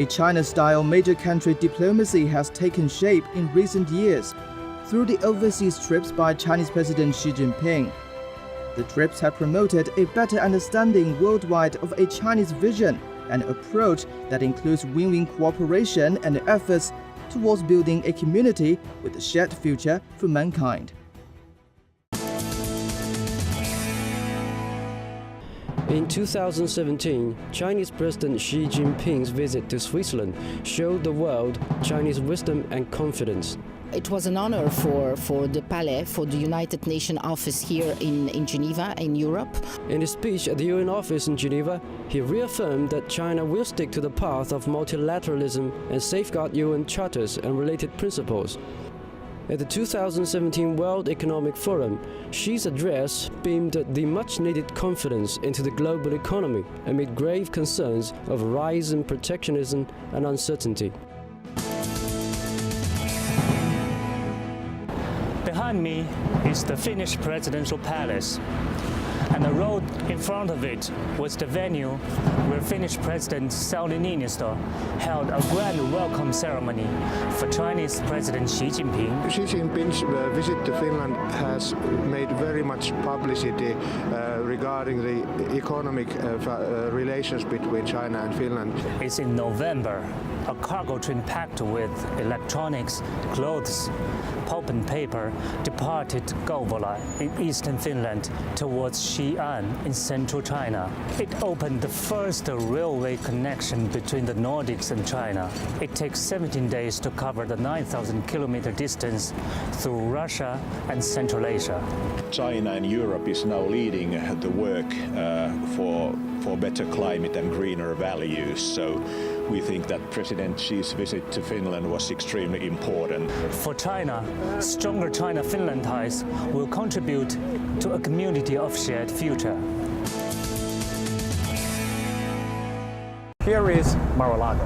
A China-style major country diplomacy has taken shape in recent years through the overseas trips by Chinese President Xi Jinping. The trips have promoted a better understanding worldwide of a Chinese vision and approach that includes win-win cooperation and efforts towards building a community with a shared future for mankind. In 2017, Chinese President Xi Jinping's visit to Switzerland showed the world Chinese wisdom and confidence. It was an honor for the Palais, for the United Nations office here in Geneva, in Europe. In his speech at the UN office in Geneva, he reaffirmed that China will stick to the path of multilateralism and safeguard UN charters and related principles. At the 2017 World Economic Forum, Xi's address beamed the much-needed confidence into the global economy amid grave concerns of rising protectionism and uncertainty. Behind me is the Finnish presidential palace, and the road in front of it was the venue where Finnish President Sauli Niinistö held a grand welcome ceremony for Chinese President Xi Jinping. Xi Jinping's visit to Finland has made very much publicity regarding the economic relations between China and Finland. It's in November. A cargo train packed with electronics, clothes, pulp and paper departed Kouvola in eastern Finland towards Xi'an in central China. It opened the first railway connection between the Nordics and China. It takes 17 days to cover the 9,000-kilometer distance through Russia and Central Asia. China and Europe is now leading the work for better climate and greener values. So we think that President Xi's visit to Finland was extremely important. For China, stronger China-Finland ties will contribute to a community of shared future. Here is Mar-a-Lago,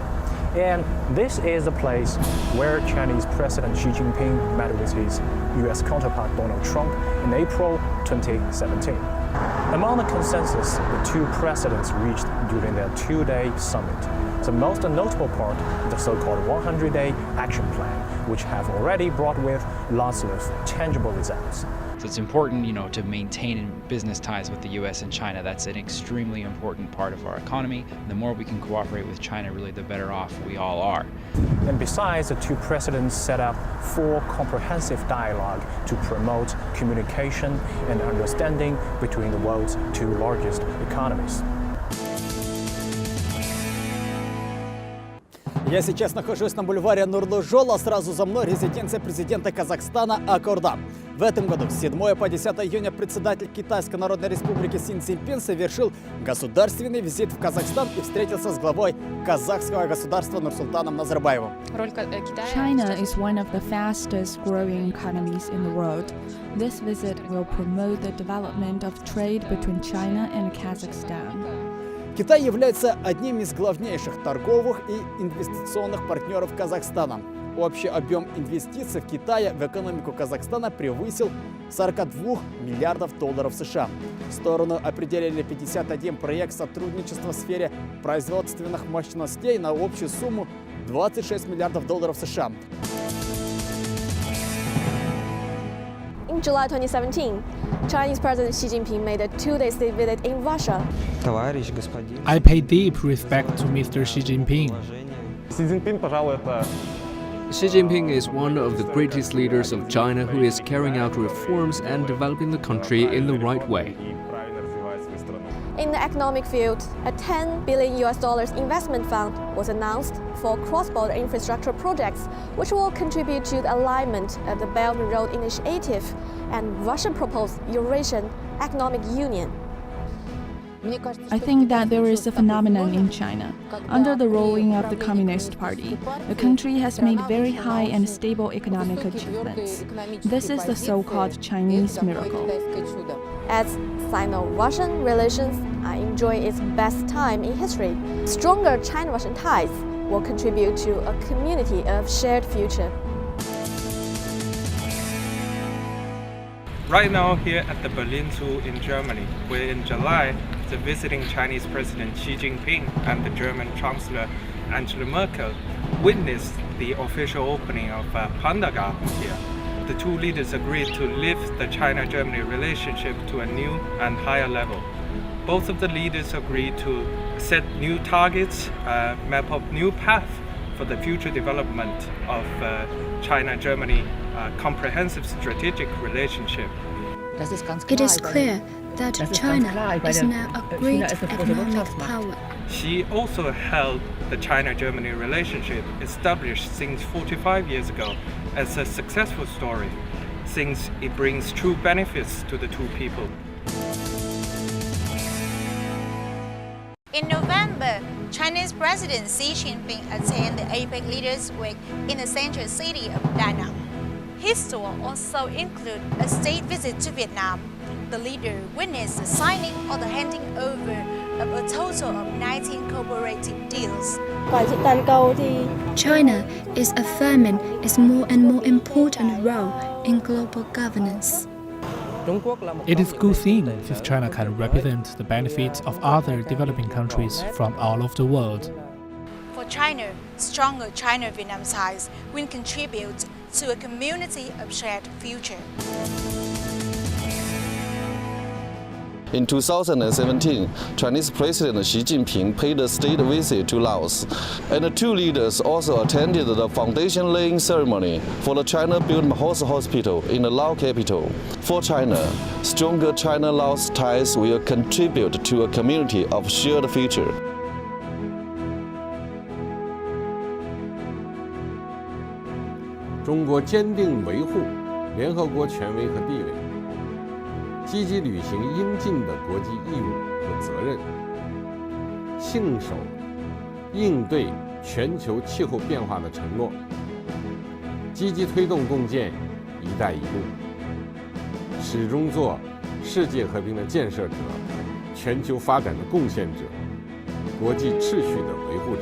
and this is the place where Chinese President Xi Jinping met with his US counterpart Donald Trump in April 2017. Among the consensus the two presidents reached during their two-day summit, the most notable part is the so-called 100-day action plan, which have already brought with lots of tangible results. So it's important, to maintain business ties with the U.S. and China. That's an extremely important part of our economy. And the more we can cooperate with China, really, the better off we all are. And besides, the two presidents set up 4 comprehensive dialogue to promote communication and understanding between the world's 2 largest economies. Я сейчас нахожусь на бульваре Нурлы-Жол, а сразу за мной резиденция президента Казахстана Акордан. В этом году, с 7 по 10 июня, председатель Китайской Народной Республики Си Цзиньпин совершил государственный визит в Казахстан и встретился с главой казахского государства Нурсултаном Назарбаевым. China is one of the fastest growing economies in the world. This visit will promote the development of trade between China and Kazakhstan. Китай является одним из главнейших торговых и инвестиционных партнеров Казахстана. Общий объем инвестиций в Китае в экономику Казахстана превысил 42 миллиардов долларов США. В сторону определили 51 проект сотрудничества в сфере производственных мощностей на общую сумму 26 миллиардов долларов США. In July 2017, Chinese President Xi Jinping made a 2-day state visit in Russia. I pay deep respect to Mr. Xi Jinping. Xi Jinping is one of the greatest leaders of China who is carrying out reforms and developing the country in the right way. In the economic field, a $10 billion investment fund was announced for cross-border infrastructure projects, which will contribute to the alignment of the Belt and Road Initiative and Russian proposed Eurasian Economic Union. I think that there is a phenomenon in China. Under the ruling of the Communist Party, the country has made very high and stable economic achievements. This is the so-called Chinese miracle. As Sino-Russian relations are enjoying its best time in history, stronger China-Russian ties will contribute to a community of shared future. Right now here at the Berlin Zoo in Germany, where in July the visiting Chinese President Xi Jinping and the German Chancellor Angela Merkel witnessed the official opening of Panda Garden here. The two leaders agreed to lift the China-Germany relationship to a new and higher level. Both of the leaders agreed to set new targets, map up new path for the future development of China-Germany comprehensive strategic relationship. It is clear that China is now a great economic power. She also held the China-Germany relationship established since 45 years ago as a successful story, since it brings true benefits to the two people. In November, Chinese President Xi Jinping attended the APEC Leaders Week in the central city of Da Nang. His tour also included a state visit to Vietnam. The leader witnessed the signing or the handing over of a total of 19 cooperative deals. China is affirming its more and more important role in global governance. It is a good thing if China can represent the benefits of other developing countries from all over the world. For China, stronger China-Vietnam ties will contribute to a community of shared future. In 2017, Chinese President Xi Jinping paid a state visit to Laos, and the two leaders also attended the foundation-laying ceremony for the China-built hospital in the Lao capital. For China, stronger China-Laos ties will contribute to a community of shared future. 中国坚定维护联合国权威和地位，积极履行应尽的国际义务和责任，信守应对全球气候变化的承诺，积极推动共建“一带一路”，始终做世界和平的建设者、全球发展的贡献者、国际秩序的维护者。